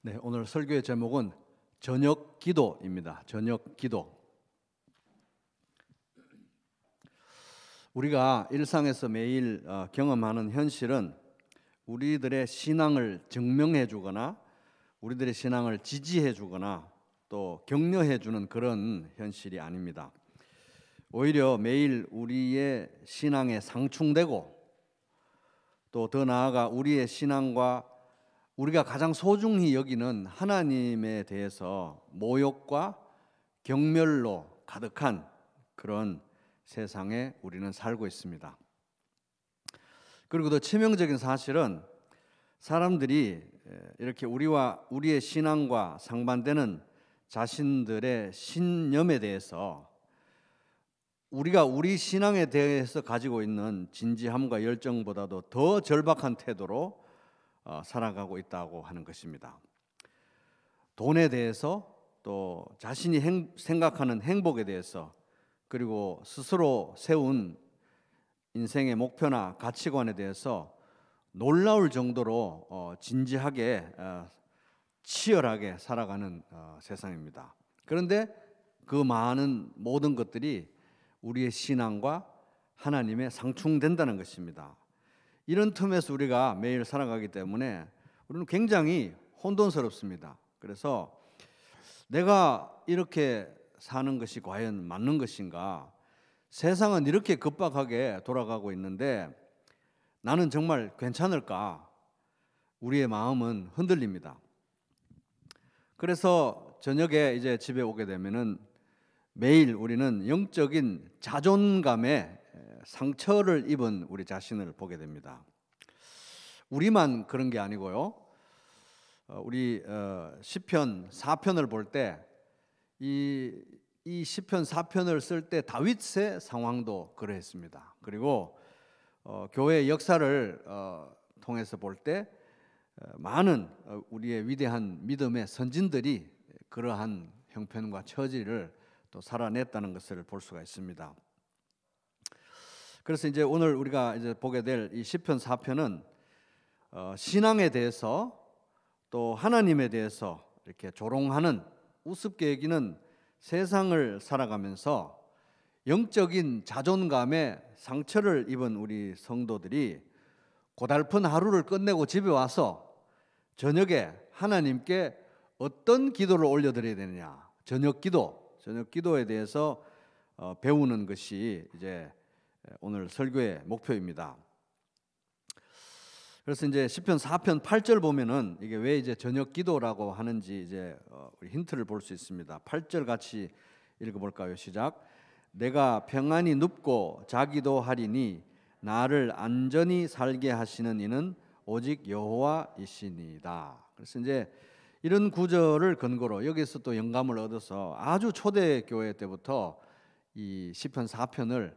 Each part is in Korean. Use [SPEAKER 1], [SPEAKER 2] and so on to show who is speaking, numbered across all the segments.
[SPEAKER 1] 네, 오늘 설교의 제목은 저녁 기도입니다. 저녁 기도. 우리가 일상에서 매일 경험하는 현실은 우리들의 신앙을 증명해 주거나 우리들의 신앙을 지지해 주거나 또 격려해 주는 그런 현실이 아닙니다. 오히려 매일 우리의 신앙에 상충되고 또 더 나아가 우리의 신앙과 우리가 가장 소중히 여기는 하나님에 대해서 모욕과 경멸로 가득한 그런 세상에 우리는 살고 있습니다. 그리고 더 치명적인 사실은 사람들이 이렇게 우리의 신앙과 상반되는 자신들의 신념에 대해서 우리가 우리 신앙에 대해서 가지고 있는 진지함과 열정보다도 더 절박한 태도로 살아가고 있다고 하는 것입니다. 돈에 대해서 또 자신이 생각하는 행복에 대해서 그리고 스스로 세운 인생의 목표나 가치관에 대해서 놀라울 정도로 진지하게 치열하게 살아가는 세상입니다. 그런데 그 많은 모든 것들이 우리의 신앙과 하나님의 상충된다는 것입니다. 이런 틈에서 우리가 매일 살아가기 때문에 우리는 굉장히 혼돈스럽습니다. 그래서 내가 이렇게 사는 것이 과연 맞는 것인가? 세상은 이렇게 급박하게 돌아가고 있는데 나는 정말 괜찮을까? 우리의 마음은 흔들립니다. 그래서 저녁에 이제 집에 오게 되면은 매일 우리는 영적인 자존감에 상처를 입은 우리 자신을 보게 됩니다. 우리만 그런 게 아니고요. 우리 시편 4편을 볼 때 이 시편 4편을 쓸 때 다윗의 상황도 그러했습니다. 그리고 교회 역사를 통해서 볼 때 많은 우리의 위대한 믿음의 선진들이 그러한 형편과 처지를 또 살아냈다는 것을 볼 수가 있습니다. 그래서 이제 오늘 우리가 이제 보게 될 이 시편 4편은 신앙에 대해서 또 하나님에 대해서 이렇게 조롱하는 우습게 여기는 세상을 살아가면서 영적인 자존감에 상처를 입은 우리 성도들이 고달픈 하루를 끝내고 집에 와서 저녁에 하나님께 어떤 기도를 올려드려야 되느냐, 저녁 기도에 대해서 배우는 것이 이제 오늘 설교의 목표입니다. 그래서 이제 시편 4편 8절 보면은 이게 왜 이제 저녁 기도라고 하는지 이제 우리 힌트를 볼 수 있습니다. 8절 같이 읽어볼까요? 시작. 내가 평안히 눕고 자기도 하리니 나를 안전히 살게 하시는 이는 오직 여호와이시니이다. 그래서 이제 이런 구절을 근거로 여기서 또 영감을 얻어서 아주 초대교회 때부터 이 시편 4편을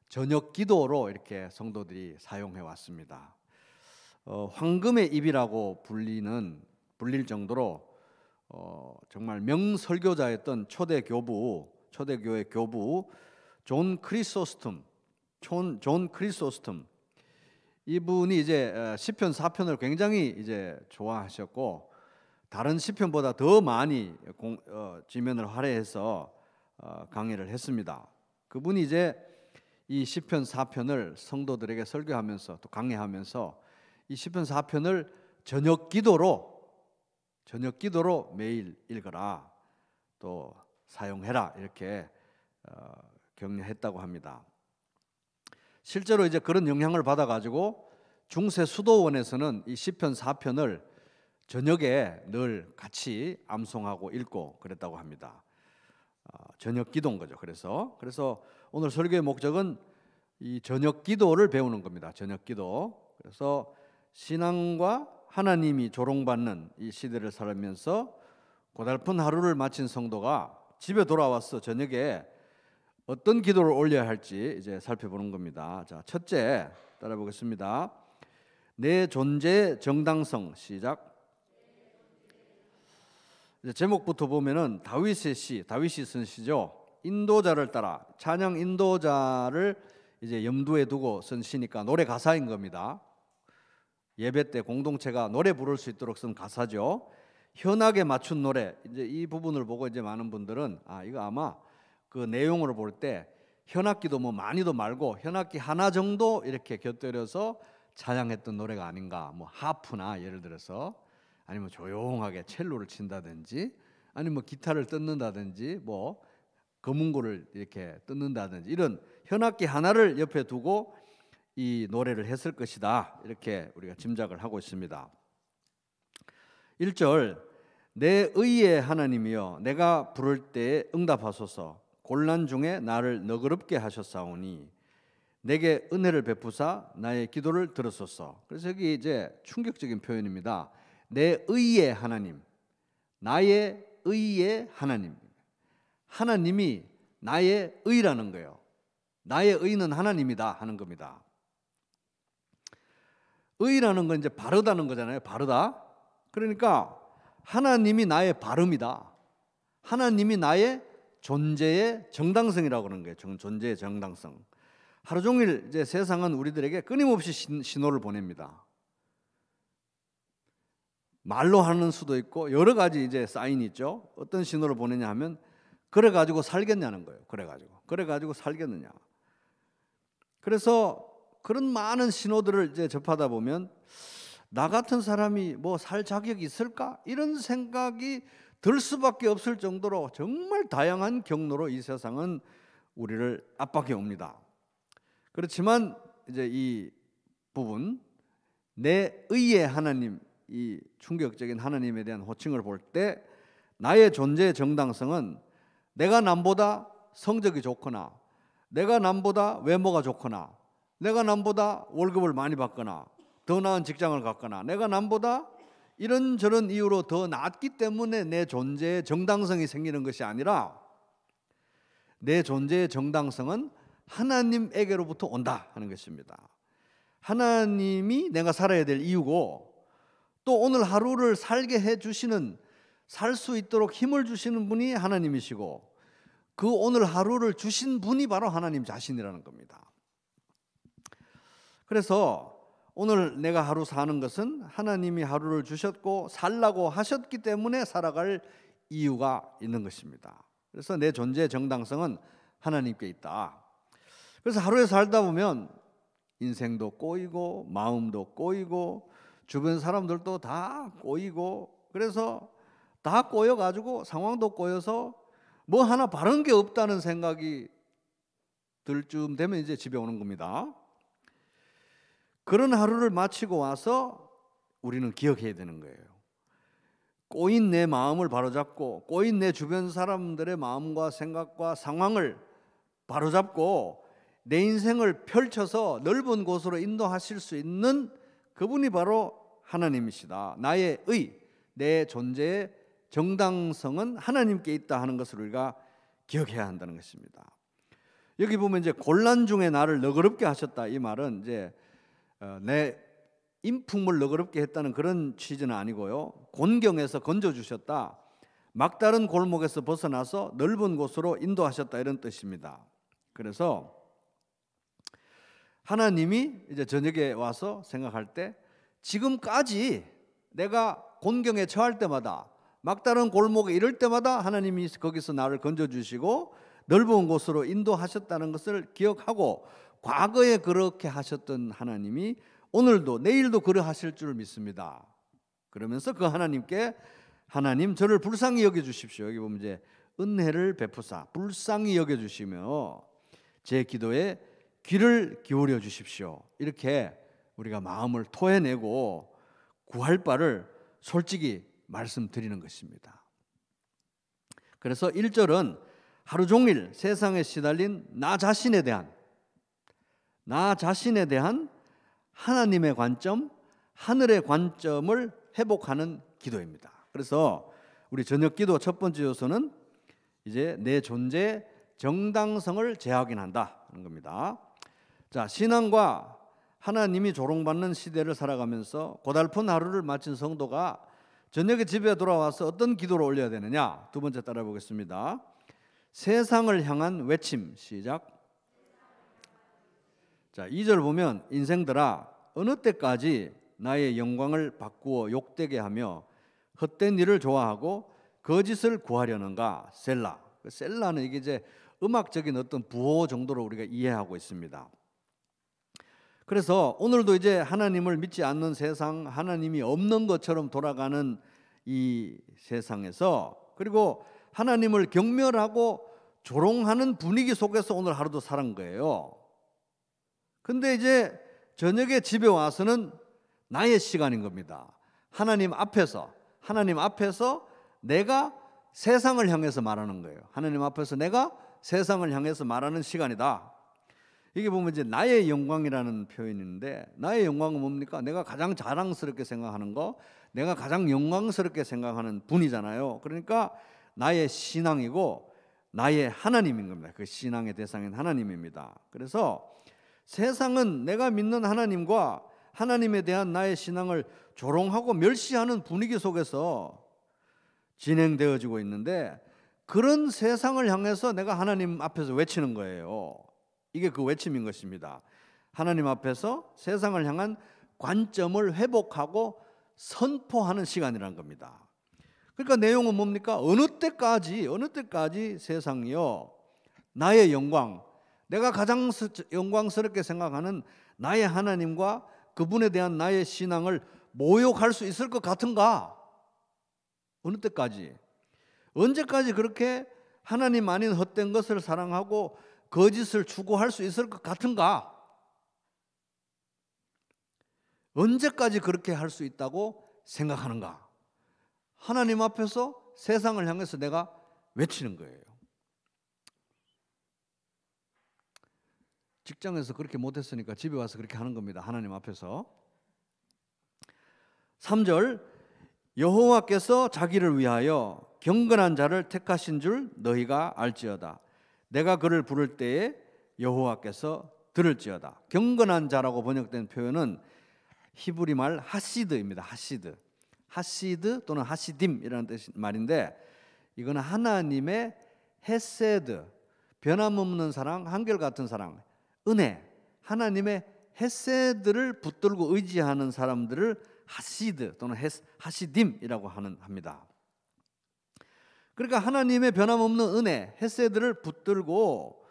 [SPEAKER 1] 저녁 기도로 이렇게 성도들이 사용해 왔습니다. 황금의 입이라고 불릴 정도로 정말 명설교자였던 초대교회 교부 존 크리소스톰 이분이 이제 시편 4편을 굉장히 이제 좋아하셨고 다른 시편보다 더 많이 지면을 할애해서 강의를 했습니다. 그분이 이제 이 시편 4편을 성도들에게 설교하면서 또 강의하면서 이 시편 4편을 저녁 기도로 매일 읽어라 또 사용해라 이렇게 격려했다고 합니다. 실제로 이제 그런 영향을 받아가지고 중세 수도원에서는 이 시편 4편을 저녁에 늘 같이 암송하고 읽고 그랬다고 합니다. 저녁 기도인 거죠. 그래서 오늘 설교의 목적은 이 저녁 기도를 배우는 겁니다. 저녁 기도. 그래서 신앙과 하나님이 조롱받는 이 시대를 살면서 고달픈 하루를 마친 성도가 집에 돌아와서 저녁에 어떤 기도를 올려야 할지 이제 살펴보는 겁니다. 자, 첫째 따라 보겠습니다. 내 존재의 정당성. 시작. 이제 제목부터 보면은 다윗이 쓴 시죠. 인도자를 따라 찬양 인도자를 이제 염두에 두고 쓴 시니까 노래 가사인 겁니다. 예배 때 공동체가 노래 부를 수 있도록 쓴 가사죠. 현악에 맞춘 노래, 이제 이 부분을 보고 이제 많은 분들은 이거 아마 그 내용으로 볼 때 현악기도 뭐 많이도 말고 현악기 하나 정도 이렇게 곁들여서 찬양했던 노래가 아닌가. 뭐 하프나 예를 들어서 아니면 조용하게 첼로를 친다든지 아니면 뭐 기타를 뜯는다든지 뭐 거문고를 이렇게 뜯는다든지 이런 현악기 하나를 옆에 두고 이 노래를 했을 것이다. 이렇게 우리가 짐작을 하고 있습니다. 1절 내 의의 하나님이여 내가 부를 때에 응답하소서. 곤란 중에 나를 너그럽게 하셨사오니 내게 은혜를 베푸사 나의 기도를 들으소서. 그래서 여기 이제 충격적인 표현입니다. 내 의의 하나님, 나의 의의 하나님. 하나님이 나의 의라는 거예요. 나의 의는 하나님이다 하는 겁니다. 의라는 건 이제 바르다는 거잖아요. 바르다. 그러니까 하나님이 나의 바름이다. 하나님이 나의 존재의 정당성이라고 그러는 거예요. 존재의 정당성. 하루 종일 이제 세상은 우리들에게 끊임없이 신호를 보냅니다. 말로 하는 수도 있고 여러 가지 이제 사인이 있죠. 어떤 신호를 보내냐 하면 그래 가지고 살겠냐는 거예요. 그래 가지고 살겠느냐. 그래서 그런 많은 신호들을 이제 접하다 보면 나 같은 사람이 뭐 살 자격이 있을까? 이런 생각이 들 수밖에 없을 정도로 정말 다양한 경로로 이 세상은 우리를 압박해 옵니다. 그렇지만 이제 이 부분 내 의의 하나님, 이 충격적인 하나님에 대한 호칭을 볼 때 나의 존재의 정당성은 내가 남보다 성적이 좋거나 내가 남보다 외모가 좋거나 내가 남보다 월급을 많이 받거나 더 나은 직장을 갖거나 내가 남보다 이런저런 이유로 더 낫기 때문에 내 존재의 정당성이 생기는 것이 아니라 내 존재의 정당성은 하나님에게로부터 온다 하는 것입니다. 하나님이 내가 살아야 될 이유고 또 오늘 하루를 살게 해주시는 살 수 있도록 힘을 주시는 분이 하나님이시고 그 오늘 하루를 주신 분이 바로 하나님 자신이라는 겁니다. 그래서 오늘 내가 하루 사는 것은 하나님이 하루를 주셨고 살라고 하셨기 때문에 살아갈 이유가 있는 것입니다. 그래서 내 존재의 정당성은 하나님께 있다. 그래서 하루에 살다 보면 인생도 꼬이고 마음도 꼬이고 주변 사람들도 다 꼬이고 그래서 다 꼬여가지고 상황도 꼬여서 뭐 하나 바른 게 없다는 생각이 들 쯤 되면 이제 집에 오는 겁니다. 그런 하루를 마치고 와서 우리는 기억해야 되는 거예요. 꼬인 내 마음을 바로잡고 꼬인 내 주변 사람들의 마음과 생각과 상황을 바로잡고 내 인생을 펼쳐서 넓은 곳으로 인도하실 수 있는 그분이 바로 하나님이시다. 나의 의, 내 존재의 정당성은 하나님께 있다 하는 것을 우리가 기억해야 한다는 것입니다. 여기 보면 이제 곤란 중에 나를 너그럽게 하셨다 이 말은 이제 내 인품을 너그럽게 했다는 그런 취지는 아니고요. 곤경에서 건져주셨다. 막다른 골목에서 벗어나서 넓은 곳으로 인도하셨다 이런 뜻입니다. 그래서 하나님이 이제 저녁에 와서 생각할 때 지금까지 내가 곤경에 처할 때마다 막다른 골목에 이럴 때마다 하나님이 거기서 나를 건져주시고 넓은 곳으로 인도하셨다는 것을 기억하고 과거에 그렇게 하셨던 하나님이 오늘도 내일도 그러하실 줄 믿습니다. 그러면서 그 하나님께 하나님 저를 불쌍히 여겨주십시오. 여기 보면 이제 은혜를 베푸사 불쌍히 여겨주시며 제 기도에 귀를 기울여 주십시오. 이렇게 우리가 마음을 토해내고 구할 바를 솔직히 말씀드리는 것입니다. 그래서 1절은 하루 종일 세상에 시달린 나 자신에 대한 하나님의 관점, 하늘의 관점을 회복하는 기도입니다. 그래서 우리 저녁 기도 첫 번째 요소는 이제 내 존재의 정당성을 재확인한다 하는 겁니다. 자, 신앙과 하나님이 조롱받는 시대를 살아가면서 고달픈 하루를 마친 성도가 저녁에 집에 돌아와서 어떤 기도를 올려야 되느냐? 두 번째 따라 보겠습니다. 세상을 향한 외침. 시작. 자, 2절 보면 인생들아 어느 때까지 나의 영광을 바꾸어 욕되게 하며 헛된 일을 좋아하고 거짓을 구하려는가? 셀라. 셀라는 이게 이제 음악적인 어떤 부호 정도로 우리가 이해하고 있습니다. 그래서 오늘도 이제 하나님을 믿지 않는 세상, 하나님이 없는 것처럼 돌아가는 이 세상에서, 그리고 하나님을 경멸하고 조롱하는 분위기 속에서 오늘 하루도 살은 거예요. 근데 이제 저녁에 집에 와서는 나의 시간인 겁니다. 하나님 앞에서 내가 세상을 향해서 말하는 거예요. 하나님 앞에서 내가 세상을 향해서 말하는 시간이다. 이게 보면 이제 나의 영광이라는 표현인데, 나의 영광은 뭡니까? 내가 가장 자랑스럽게 생각하는 거, 내가 가장 영광스럽게 생각하는 분이잖아요. 그러니까 나의 신앙이고 나의 하나님인 겁니다. 그 신앙의 대상인 하나님입니다. 그래서 세상은 내가 믿는 하나님과 하나님에 대한 나의 신앙을 조롱하고 멸시하는 분위기 속에서 진행되어지고 있는데, 그런 세상을 향해서 내가 하나님 앞에서 외치는 거예요. 이게 그 외침인 것입니다. 하나님 앞에서 세상을 향한 관점을 회복하고 선포하는 시간이라는 겁니다. 그러니까 내용은 뭡니까? 어느 때까지 세상이요, 나의 영광, 내가 가장 영광스럽게 생각하는 나의 하나님과 그분에 대한 나의 신앙을 모욕할 수 있을 것 같은가? 어느 때까지? 언제까지 그렇게 하나님 아닌 헛된 것을 사랑하고 거짓을 추구할 수 있을 것 같은가? 언제까지 그렇게 할 수 있다고 생각하는가? 하나님 앞에서 세상을 향해서 내가 외치는 거예요. 직장에서 그렇게 못했으니까 집에 와서 그렇게 하는 겁니다. 하나님 앞에서. 3절, 여호와께서 자기를 위하여 경건한 자를 택하신 줄 너희가 알지어다. 내가 그를 부를 때에 여호와께서 들을지어다. 경건한 자라고 번역된 표현은 히브리 말 하시드입니다. 하시드 또는 하시딤이라는 말인데, 이거는 하나님의 헤세드, 변함없는 사랑, 한결같은 사랑, 은혜, 하나님의 헤세드를 붙들고 의지하는 사람들을 하시드 또는 하시딤이라고 합니다. 그러니까 하나님의 변함없는 은혜, 헤세드를 붙들고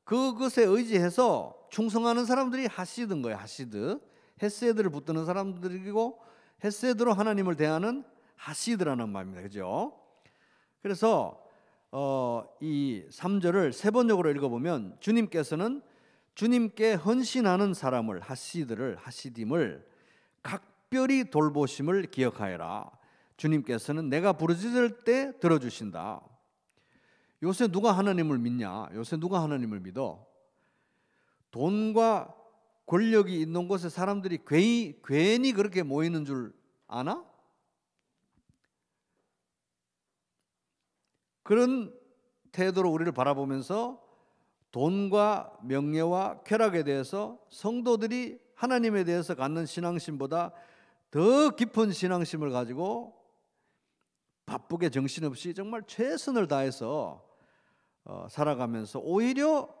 [SPEAKER 1] 그것에 의지해서 충성하는 사람들이 하시드인 거예요. 하시드, 헤세드를 붙드는 사람들이고 헤세드로 하나님을 대하는 하시드라는 말입니다. 그죠? 그래서 이 3절을 세 번역으로 읽어보면, 주님께서는 주님께 헌신하는 사람을, 하시딤을 각별히 돌보심을 기억하여라. 주님께서는 내가 부르짖을 때 들어주신다. 요새 누가 하나님을 믿냐? 요새 누가 하나님을 믿어? 돈과 권력이 있는 곳에 사람들이 괜히 그렇게 모이는 줄 아나? 그런 태도로 우리를 바라보면서 돈과 명예와 쾌락에 대해서 성도들이 하나님에 대해서 갖는 신앙심보다 더 깊은 신앙심을 가지고 바쁘게 정신없이 정말 최선을 다해서 살아가면서, 오히려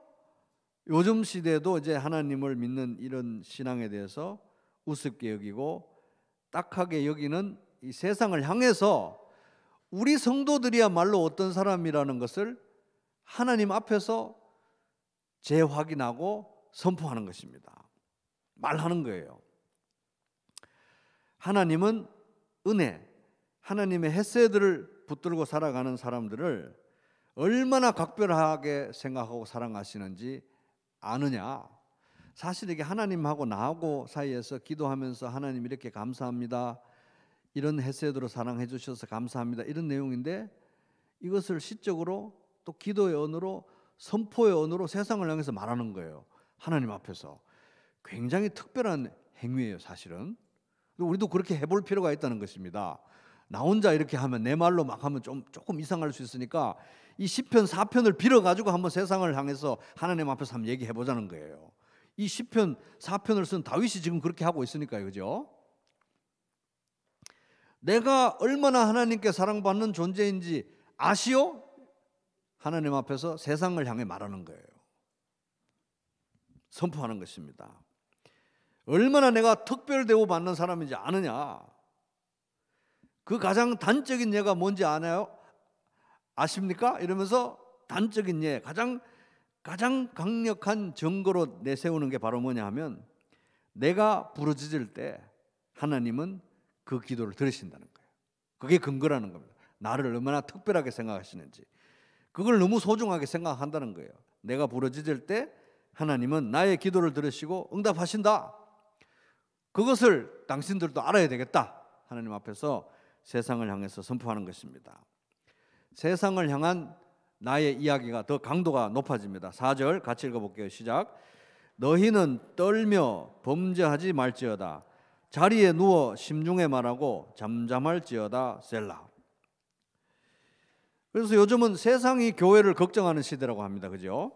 [SPEAKER 1] 요즘 시대도 이제 하나님을 믿는 이런 신앙에 대해서 우습게 여기고 딱하게 여기는 이 세상을 향해서 우리 성도들이야말로 어떤 사람이라는 것을 하나님 앞에서 재확인하고 선포하는 것입니다. 말하는 거예요. 하나님은 은혜, 하나님의 헤세드를 붙들고 살아가는 사람들을 얼마나 각별하게 생각하고 사랑하시는지 아느냐? 사실 이게 하나님하고 나하고 사이에서 기도하면서 하나님 이렇게 감사합니다, 이런 헤세드로 사랑해 주셔서 감사합니다, 이런 내용인데, 이것을 시적으로 또 기도의 언어로, 선포의 언어로 세상을 향해서 말하는 거예요. 하나님 앞에서. 굉장히 특별한 행위예요, 사실은. 우리도 그렇게 해볼 필요가 있다는 것입니다. 나 혼자 이렇게 하면, 내 말로 막 하면 조금 이상할 수 있으니까 이 시편 4편을 빌어가지고 한번 세상을 향해서 하나님 앞에서 한번 얘기해 보자는 거예요. 이 시편 4편을 쓴 다윗이 지금 그렇게 하고 있으니까요. 그죠? 내가 얼마나 하나님께 사랑받는 존재인지 아시오? 하나님 앞에서 세상을 향해 말하는 거예요. 선포하는 것입니다. 얼마나 내가 특별 대우 받는 사람인지 아느냐? 그 가장 단적인 예가 뭔지 아나요? 아십니까? 이러면서 단적인 예, 가장 강력한 증거로 내세우는 게 바로 뭐냐 하면, 내가 부르짖을 때 하나님은 그 기도를 들으신다는 거예요. 그게 근거라는 겁니다. 나를 얼마나 특별하게 생각하시는지, 그걸 너무 소중하게 생각한다는 거예요. 내가 부르짖을 때 하나님은 나의 기도를 들으시고 응답하신다. 그것을 당신들도 알아야 되겠다. 하나님 앞에서 세상을 향해서 선포하는 것입니다. 세상을 향한 나의 이야기가 더 강도가 높아집니다. 4절 같이 읽어볼게요. 시작. 너희는 떨며 범죄하지 말지어다. 자리에 누워 심중에 말하고 잠잠할지어다. 셀라. 그래서 요즘은 세상이 교회를 걱정하는 시대라고 합니다. 그죠?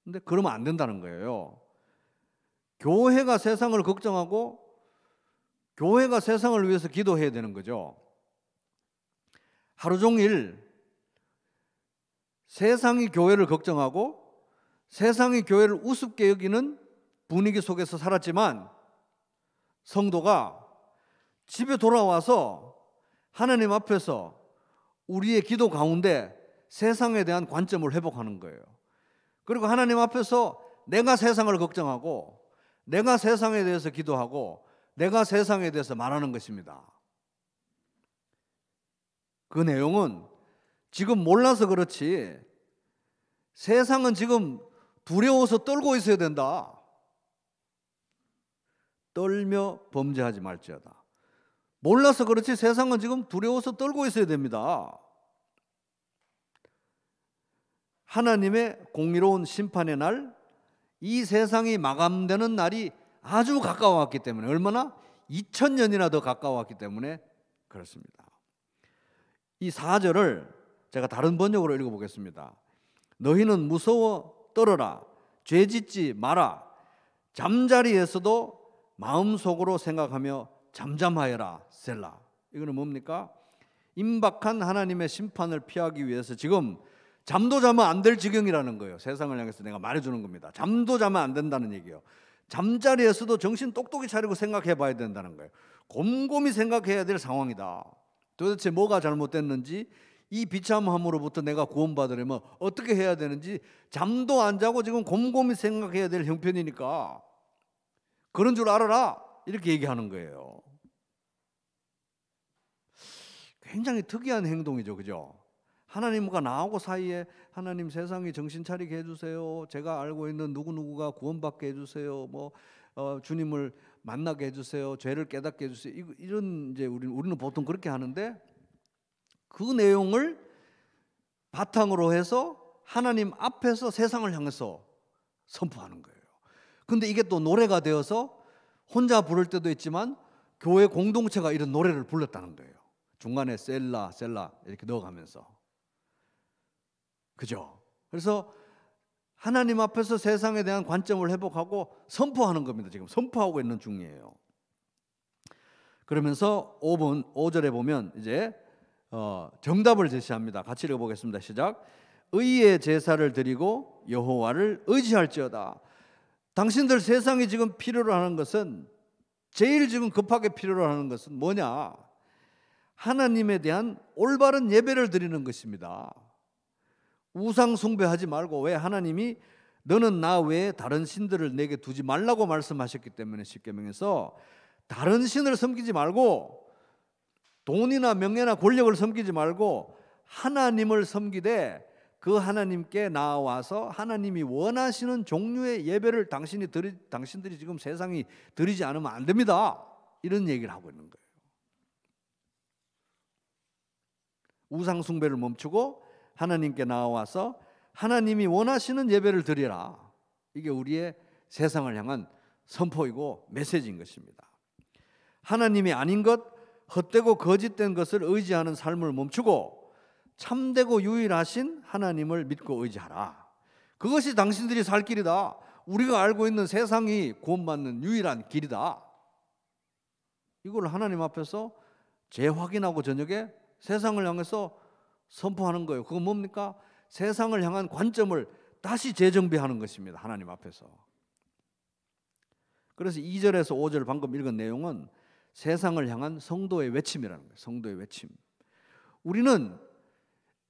[SPEAKER 1] 근데 그러면 안 된다는 거예요. 교회가 세상을 걱정하고 교회가 세상을 위해서 기도해야 되는 거죠. 하루 종일 세상이 교회를 걱정하고 세상이 교회를 우습게 여기는 분위기 속에서 살았지만, 성도가 집에 돌아와서 하나님 앞에서 우리의 기도 가운데 세상에 대한 관점을 회복하는 거예요. 그리고 하나님 앞에서 내가 세상을 걱정하고 내가 세상에 대해서 기도하고 내가 세상에 대해서 말하는 것입니다. 그 내용은 지금 몰라서 그렇지, 세상은 지금 두려워서 떨고 있어야 된다. 떨며 범죄하지 말지어다. 몰라서 그렇지 세상은 지금 두려워서 떨고 있어야 됩니다. 하나님의 공의로운 심판의 날, 이 세상이 마감되는 날이 아주 가까워왔기 때문에, 얼마나 2000년이나 더 가까워왔기 때문에 그렇습니다. 이 4절을 제가 다른 번역으로 읽어보겠습니다. 너희는 무서워 떨어라. 죄짓지 마라. 잠자리에서도 마음속으로 생각하며 잠잠하여라. 셀라. 이거는 뭡니까? 임박한 하나님의 심판을 피하기 위해서 지금 잠도 자면 안 될 지경이라는 거예요. 세상을 향해서 내가 말해주는 겁니다. 잠도 자면 안 된다는 얘기예요. 잠자리에서도 정신 똑똑히 차리고 생각해 봐야 된다는 거예요. 곰곰이 생각해야 될 상황이다. 도대체 뭐가 잘못됐는지, 이 비참함으로부터 내가 구원받으려면 어떻게 해야 되는지 잠도 안 자고 지금 곰곰이 생각해야 될 형편이니까 그런 줄 알아라, 이렇게 얘기하는 거예요. 굉장히 특이한 행동이죠. 그죠? 하나님과 나하고 사이에 하나님 세상이 정신 차리게 해주세요. 제가 알고 있는 누구누구가 구원받게 해주세요. 주님을 만나게 해주세요. 죄를 깨닫게 해주세요. 이런 이제 우리는 보통 그렇게 하는데, 그 내용을 바탕으로 해서 하나님 앞에서 세상을 향해서 선포하는 거예요. 근데 이게 또 노래가 되어서 혼자 부를 때도 있지만 교회 공동체가 이런 노래를 불렀다는 거예요. 중간에 셀라 셀라 이렇게 넣어가면서. 그죠? 그래서 하나님 앞에서 세상에 대한 관점을 회복하고 선포하는 겁니다. 지금 선포하고 있는 중이에요. 그러면서 5절에 보면 이제 정답을 제시합니다. 같이 읽어보겠습니다. 시작. 의의 제사를 드리고 여호와를 의지할지어다. 당신들 세상이 지금 필요로 하는 것은, 제일 지금 급하게 필요로 하는 것은 뭐냐? 하나님에 대한 올바른 예배를 드리는 것입니다. 우상 숭배하지 말고, 왜? 하나님이 너는 나 외에 다른 신들을 내게 두지 말라고 말씀하셨기 때문에, 십계명에서 다른 신을 섬기지 말고, 돈이나 명예나 권력을 섬기지 말고 하나님을 섬기되, 그 하나님께 나와서 하나님이 원하시는 종류의 예배를 당신들이 지금 세상이 드리지 않으면 안 됩니다. 이런 얘기를 하고 있는 거예요. 우상 숭배를 멈추고 하나님께 나와서 하나님이 원하시는 예배를 드리라. 이게 우리의 세상을 향한 선포이고 메시지인 것입니다. 하나님이 아닌 것, 헛되고 거짓된 것을 의지하는 삶을 멈추고 참되고 유일하신 하나님을 믿고 의지하라. 그것이 당신들이 살 길이다. 우리가 알고 있는 세상이 구원받는 유일한 길이다. 이걸 하나님 앞에서 재확인하고 저녁에 세상을 향해서 선포하는 거예요. 그건 뭡니까? 세상을 향한 관점을 다시 재정비하는 것입니다. 하나님 앞에서. 그래서 2절에서 5절 방금 읽은 내용은 세상을 향한 성도의 외침이라는 거예요. 성도의 외침. 우리는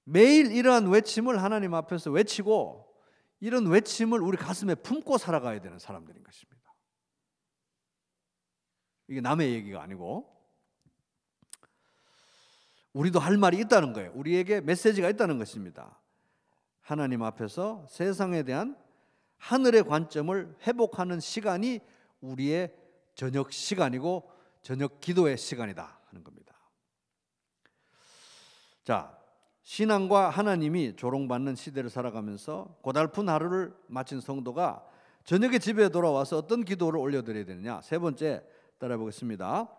[SPEAKER 1] 매일 이러한 외침을 하나님 앞에서 외치고 이런 외침을 우리 가슴에 품고 살아가야 되는 사람들인 것입니다. 이게 남의 얘기가 아니고 우리도 할 말이 있다는 거예요. 우리에게 메시지가 있다는 것입니다. 하나님 앞에서 세상에 대한 하늘의 관점을 회복하는 시간이 우리의 저녁 시간이고 저녁 기도의 시간이다 하는 겁니다. 자, 신앙과 하나님이 조롱받는 시대를 살아가면서 고달픈 하루를 마친 성도가 저녁에 집에 돌아와서 어떤 기도를 올려드려야 되느냐. 세 번째 따라 보겠습니다.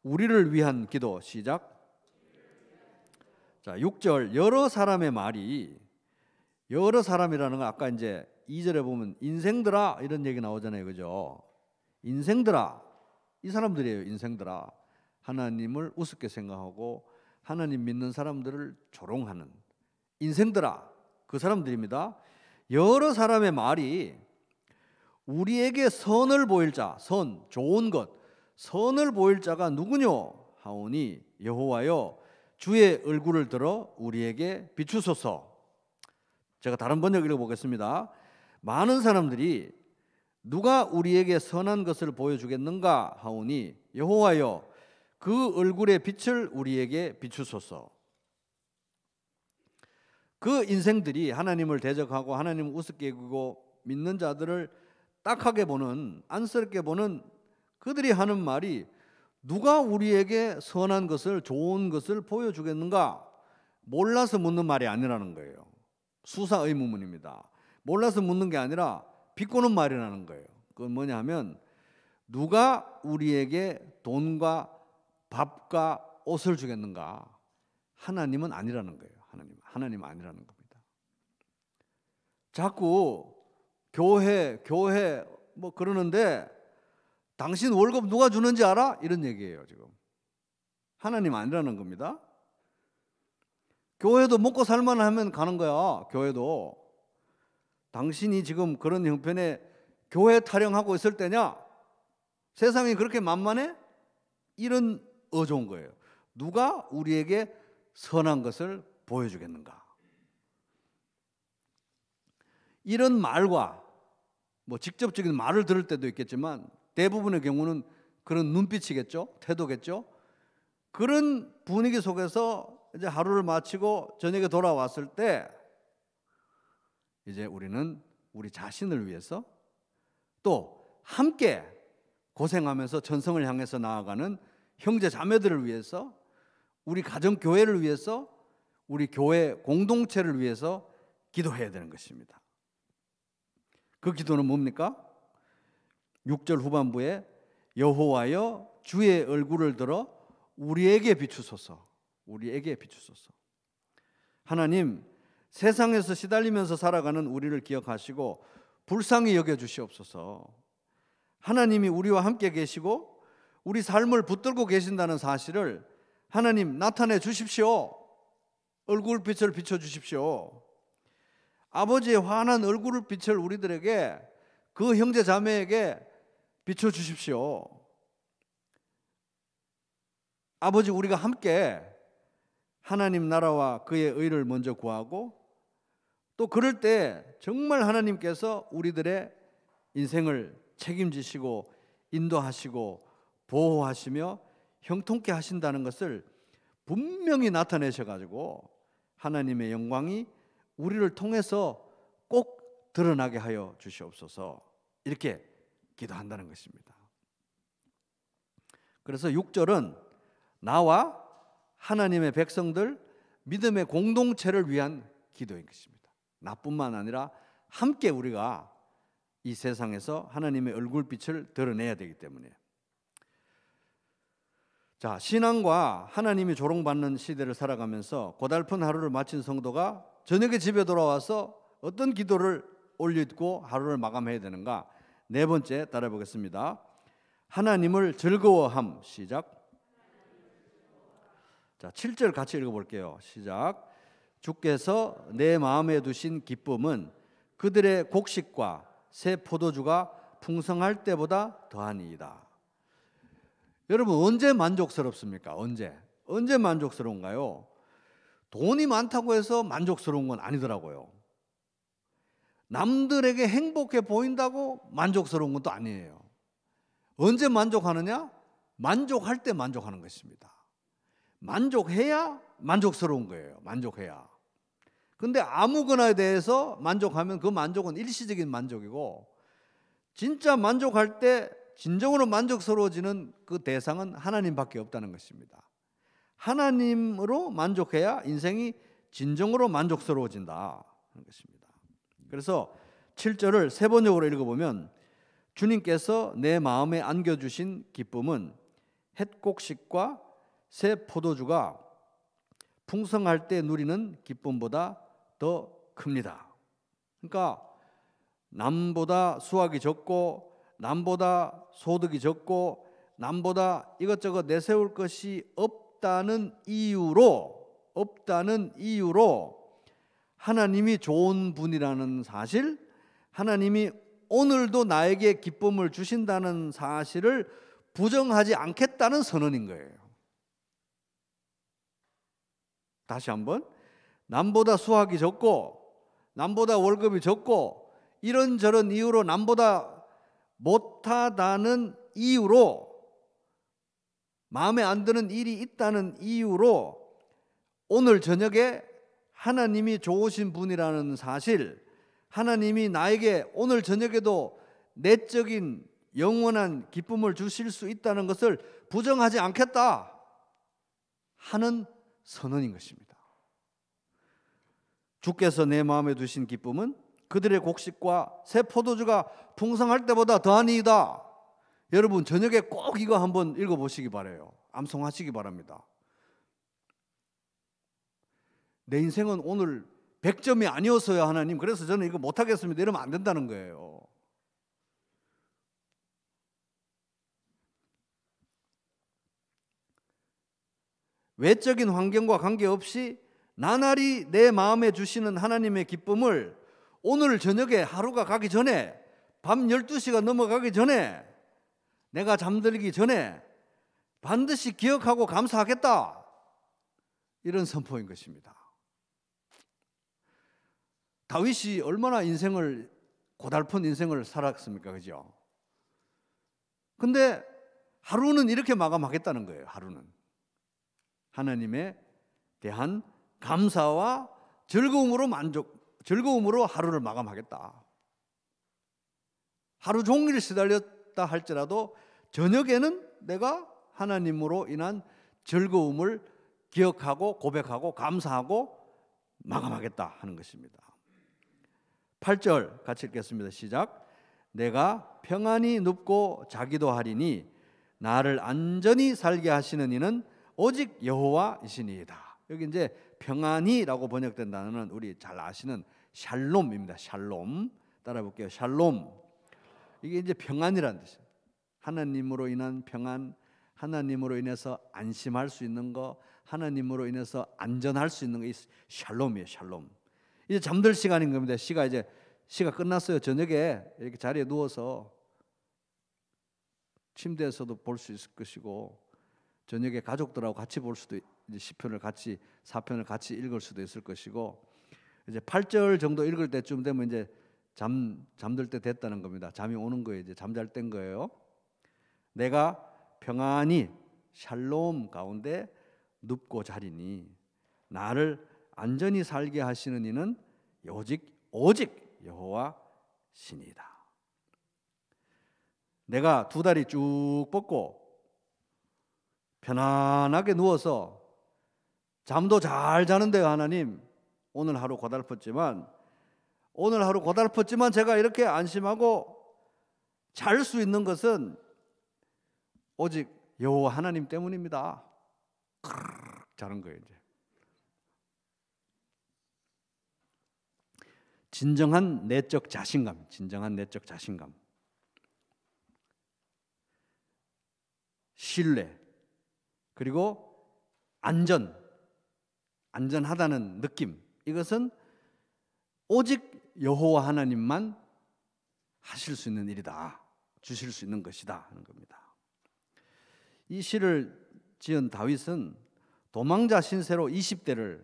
[SPEAKER 1] 우리를 위한 기도. 시작. 자, 6절 여러 사람의 말이, 여러 사람이라는 건 아까 이제 2절에 보면 인생들아 이런 얘기 나오잖아요. 그죠? 인생들아, 이 사람들이에요. 인생들아. 하나님을 우습게 생각하고 하나님 믿는 사람들을 조롱하는 인생들아, 그 사람들입니다. 여러 사람의 말이 우리에게 선을 보일 자, 선, 좋은 것, 선을 보일 자가 누구뇨 하오니 여호와여 주의 얼굴을 들어 우리에게 비추소서. 제가 다른 번역 읽어보겠습니다. 많은 사람들이 누가 우리에게 선한 것을 보여주겠는가 하오니 여호와여 그 얼굴의 빛을 우리에게 비추소서. 그 인생들이 하나님을 대적하고 하나님을 우습게 여기고 믿는 자들을 딱하게 보는, 안쓰럽게 보는 그들이 하는 말이 누가 우리에게 선한 것을, 좋은 것을 보여주겠는가? 몰라서 묻는 말이 아니라는 거예요. 수사 의문문입니다. 몰라서 묻는 게 아니라 비꼬는 말이라는 거예요. 그건 뭐냐 하면 누가 우리에게 돈과 밥과 옷을 주겠는가? 하나님은 아니라는 거예요. 하나님은 아니라는 겁니다. 자꾸 교회 뭐 그러는데 당신 월급 누가 주는지 알아? 이런 얘기예요. 지금 하나님 아니라는 겁니다. 교회도 먹고 살만 하면 가는 거야. 교회도. 당신이 지금 그런 형편에 교회 타령하고 있을 때냐? 세상이 그렇게 만만해? 이런 어조인 거예요. 누가 우리에게 선한 것을 보여주겠는가? 이런 말과 뭐 직접적인 말을 들을 때도 있겠지만 대부분의 경우는 그런 눈빛이겠죠, 태도겠죠. 그런 분위기 속에서 이제 하루를 마치고 저녁에 돌아왔을 때 이제 우리는 우리 자신을 위해서 또 함께 고생하면서 전성을 향해서 나아가는 형제 자매들을 위해서, 우리 가정 교회를 위해서, 우리 교회 공동체를 위해서 기도해야 되는 것입니다. 그 기도는 뭡니까? 6절 후반부에 여호와여 주의 얼굴을 들어 우리에게 비추소서. 우리에게 비추소서. 하나님, 세상에서 시달리면서 살아가는 우리를 기억하시고 불쌍히 여겨 주시옵소서. 하나님이 우리와 함께 계시고 우리 삶을 붙들고 계신다는 사실을 하나님 나타내 주십시오. 얼굴빛을 비춰 주십시오. 아버지의 환한 얼굴빛을 우리들에게, 그 형제 자매에게 비춰 주십시오. 아버지, 우리가 함께 하나님 나라와 그의 의를 먼저 구하고 또 그럴 때 정말 하나님께서 우리들의 인생을 책임지시고 인도하시고 보호하시며 형통케 하신다는 것을 분명히 나타내셔가지고 하나님의 영광이 우리를 통해서 꼭 드러나게 하여 주시옵소서. 이렇게 기도한다는 것입니다. 그래서 6절은 나와 하나님의 백성들, 믿음의 공동체를 위한 기도인 것입니다. 나뿐만 아니라 함께 우리가 이 세상에서 하나님의 얼굴빛을 드러내야 되기 때문에. 자, 신앙과 하나님이 조롱받는 시대를 살아가면서 고달픈 하루를 마친 성도가 저녁에 집에 돌아와서 어떤 기도를 올리고 하루를 마감해야 되는가? 네 번째 따라 보겠습니다. 하나님을 즐거워함. 시작. 자, 7절 같이 읽어볼게요. 시작. 주께서 내 마음에 두신 기쁨은 그들의 곡식과 새 포도주가 풍성할 때보다 더하니이다. 여러분 언제 만족스럽습니까? 언제 만족스러운가요? 돈이 많다고 해서 만족스러운 건 아니더라고요. 남들에게 행복해 보인다고 만족스러운 것도 아니에요. 언제 만족하느냐? 만족할 때 만족하는 것입니다. 만족해야 만족스러운 거예요. 만족해야. 근데 아무거나에 대해서 만족하면 그 만족은 일시적인 만족이고, 진짜 만족할 때 진정으로 만족스러워지는 그 대상은 하나님밖에 없다는 것입니다. 하나님으로 만족해야 인생이 진정으로 만족스러워진다 하는 것입니다. 그래서 7절을 세 번역으로 읽어보면, 주님께서 내 마음에 안겨주신 기쁨은 햇곡식과 새 포도주가 풍성할 때 누리는 기쁨보다 더 큽니다. 그러니까 남보다 수확이 적고, 남보다 소득이 적고, 남보다 이것저것 내세울 것이 없다는 이유로 하나님이 좋은 분이라는 사실, 하나님이 오늘도 나에게 기쁨을 주신다는 사실을 부정하지 않겠다는 선언인 거예요. 다시 한번, 남보다 수확이 적고, 남보다 월급이 적고, 이런저런 이유로 남보다 못하다는 이유로, 마음에 안 드는 일이 있다는 이유로 오늘 저녁에 하나님이 좋으신 분이라는 사실, 하나님이 나에게 오늘 저녁에도 내적인 영원한 기쁨을 주실 수 있다는 것을 부정하지 않겠다 하는 선언인 것입니다. 주께서 내 마음에 두신 기쁨은 그들의 곡식과 새 포도주가 풍성할 때보다 더하니이다. 여러분 저녁에 꼭 이거 한번 읽어보시기 바라요. 암송하시기 바랍니다. 내 인생은 오늘 100점이 아니었어요 하나님, 그래서 저는 이거 못하겠습니다, 이러면 안 된다는 거예요. 외적인 환경과 관계없이 나날이 내 마음에 주시는 하나님의 기쁨을 오늘 저녁에 하루가 가기 전에, 밤 12시가 넘어가기 전에, 내가 잠들기 전에 반드시 기억하고 감사하겠다, 이런 선포인 것입니다. 다윗이 얼마나 고달픈 인생을 살았습니까? 그죠? 근데 하루는 이렇게 마감하겠다는 거예요. 하루는 하나님에 대한 감사와 즐거움으로 하루를 마감하겠다. 하루 종일 시달렸다 할지라도 저녁에는 내가 하나님으로 인한 즐거움을 기억하고 고백하고 감사하고 마감하겠다 하는 것입니다. 8절 같이 읽겠습니다. 시작. 내가 평안히 눕고 자기도 하리니 나를 안전히 살게 하시는 이는 오직 여호와이시니이다. 여기 이제 평안히라고 번역된 단어는 우리 잘 아시는 샬롬입니다. 샬롬. 따라 볼게요. 샬롬. 이게 이제 평안이라는 뜻이에요. 하나님으로 인한 평안, 하나님으로 인해서 안심할 수 있는 거, 하나님으로 인해서 안전할 수 있는 거, 이 샬롬이에요. 샬롬. 이제 잠들 시간인 겁니다. 시가 끝났어요. 저녁에 이렇게 자리에 누워서 침대에서도 볼 수 있을 것이고, 저녁에 가족들하고 같이 볼 수도, 이제 시편을 같이, 사편을 같이 읽을 수도 있을 것이고, 이제 8절 정도 읽을 때쯤 되면 이제 잠들 때 됐다는 겁니다. 잠이 오는 거예요. 이제 잠잘 땐 거예요. 내가 평안히 샬롬 가운데 눕고 자리니 나를 안전히 살게 하시는 이는 오직 여호와 신이다. 내가 두 다리 쭉 뻗고 편안하게 누워서 잠도 잘 자는데요. 하나님, 오늘 하루 고달팠지만 제가 이렇게 안심하고 잘 수 있는 것은 오직 여호와 하나님 때문입니다. 자는 거예요. 이제 진정한 내적 자신감, 신뢰, 그리고 안전하다는 느낌, 이것은 오직 여호와 하나님만 하실 수 있는 일이다, 주실 수 있는 것이다 하는 겁니다. 이 시를 지은 다윗은 도망자 신세로 20대를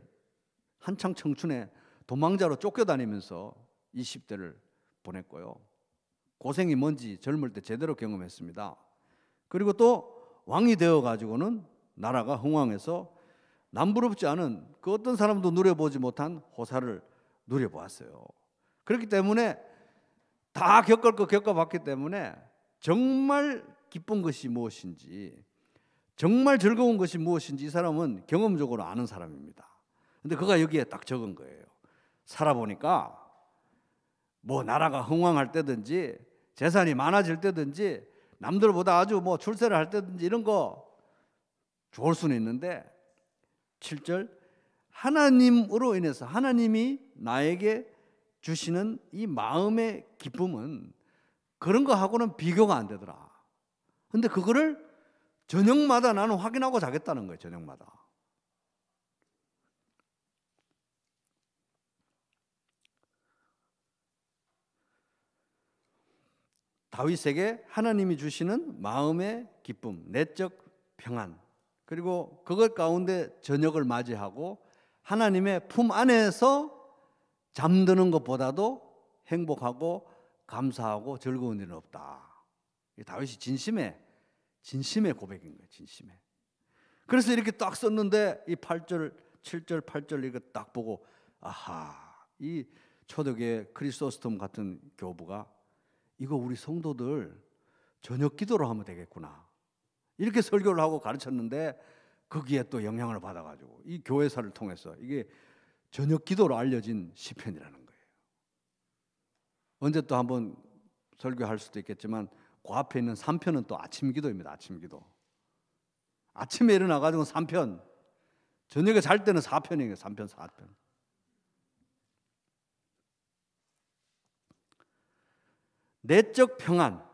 [SPEAKER 1] 한창 청춘에 도망자로 쫓겨다니면서 20대를 보냈고요. 고생이 뭔지 젊을 때 제대로 경험했습니다. 그리고 또 왕이 되어 가지고는 나라가 흥왕해서 남부럽지 않은 그 어떤 사람도 누려보지 못한 호사를 누려보았어요. 그렇기 때문에 다 겪을 거 겪어봤기 때문에 정말 기쁜 것이 무엇인지, 정말 즐거운 것이 무엇인지 이 사람은 경험적으로 아는 사람입니다. 근데 그가 여기에 딱 적은 거예요. 살아보니까 뭐 나라가 흥왕할 때든지 재산이 많아질 때든지 남들보다 아주 뭐 출세를 할 때든지 이런 거 좋을 수는 있는데 7절 하나님으로 인해서 하나님이 나에게 주시는 이 마음의 기쁨은 그런 거하고는 비교가 안 되더라. 근데 그거를 저녁마다 나는 확인하고 자겠다는 거예요. 저녁마다. 다윗에게 하나님이 주시는 마음의 기쁨, 내적 평안, 그리고 그것 가운데 저녁을 맞이하고 하나님의 품 안에서 잠드는 것보다도 행복하고 감사하고 즐거운 일은 없다. 다윗이 진심의 고백인 거예요. 진심의. 그래서 이렇게 딱 썼는데 이 8절, 7절, 8절 이거 딱 보고 아하, 이 초대교회 크리소스톰 같은 교부가 이거 우리 성도들 저녁 기도로 하면 되겠구나. 이렇게 설교를 하고 가르쳤는데 거기에 또 영향을 받아가지고 이 교회사를 통해서 이게 저녁 기도로 알려진 시편이라는 거예요. 언제 또 한번 설교할 수도 있겠지만 그 앞에 있는 3편은 또 아침 기도입니다. 아침 기도. 아침에 일어나가지고 3편, 저녁에 잘 때는 4편이에요. 3편, 4편. 내적 평안,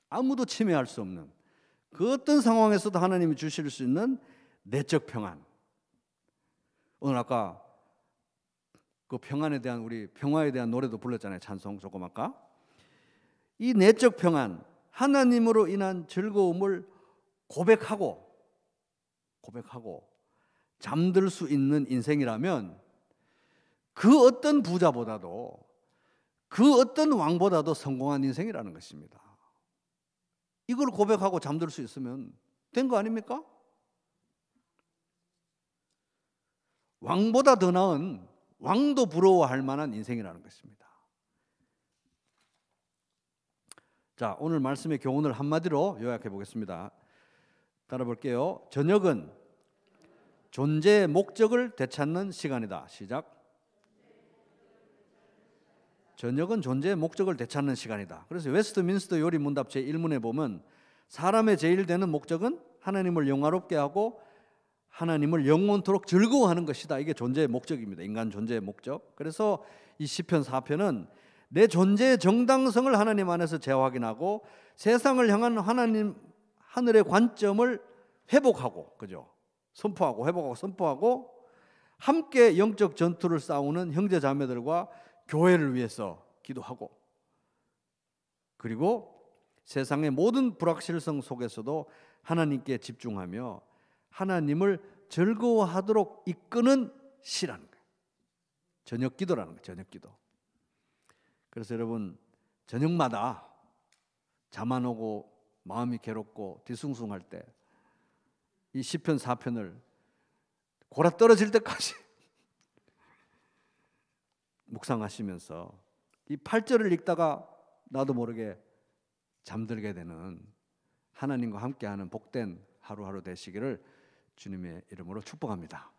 [SPEAKER 1] 아무도 침해할 수 없는 그 어떤 상황에서도 하나님이 주실 수 있는 내적 평안. 오늘 아까 그 평안에 대한 우리 평화에 대한 노래도 불렀잖아요. 찬송 조금 아까. 이 내적 평안, 하나님으로 인한 즐거움을 고백하고 잠들 수 있는 인생이라면 그 어떤 부자보다도 그 어떤 왕보다도 성공한 인생이라는 것입니다. 이걸 고백하고 잠들 수 있으면 된 거 아닙니까? 왕보다 더 나은, 왕도 부러워할 만한 인생이라는 것입니다. 자, 오늘 말씀의 교훈을 한마디로 요약해 보겠습니다. 따라 볼게요. 저녁은 존재의 목적을 되찾는 시간이다. 시작. 저녁은 존재의 목적을 되찾는 시간이다. 그래서 웨스트민스터 요리 문답 제1문에 보면 사람의 제일 되는 목적은 하나님을 영화롭게 하고 하나님을 영원토록 즐거워하는 것이다. 이게 존재의 목적입니다. 인간 존재의 목적. 그래서 이 시편 4편은 내 존재의 정당성을 하나님 안에서 재확인하고 세상을 향한 하나님 하늘의 관점을 회복하고, 그죠? 선포하고 회복하고 선포하고 함께 영적 전투를 싸우는 형제 자매들과 교회를 위해서 기도하고, 그리고 세상의 모든 불확실성 속에서도 하나님께 집중하며 하나님을 즐거워하도록 이끄는 시라는 거예요. 저녁 기도라는 거예요. 저녁 기도. 그래서 여러분 저녁마다 잠 안 오고 마음이 괴롭고 뒤숭숭할 때 이 시편 4편을 골아 떨어질 때까지 묵상하시면서 이 8절을 읽다가 나도 모르게 잠들게 되는 하나님과 함께하는 복된 하루하루 되시기를 주님의 이름으로 축복합니다.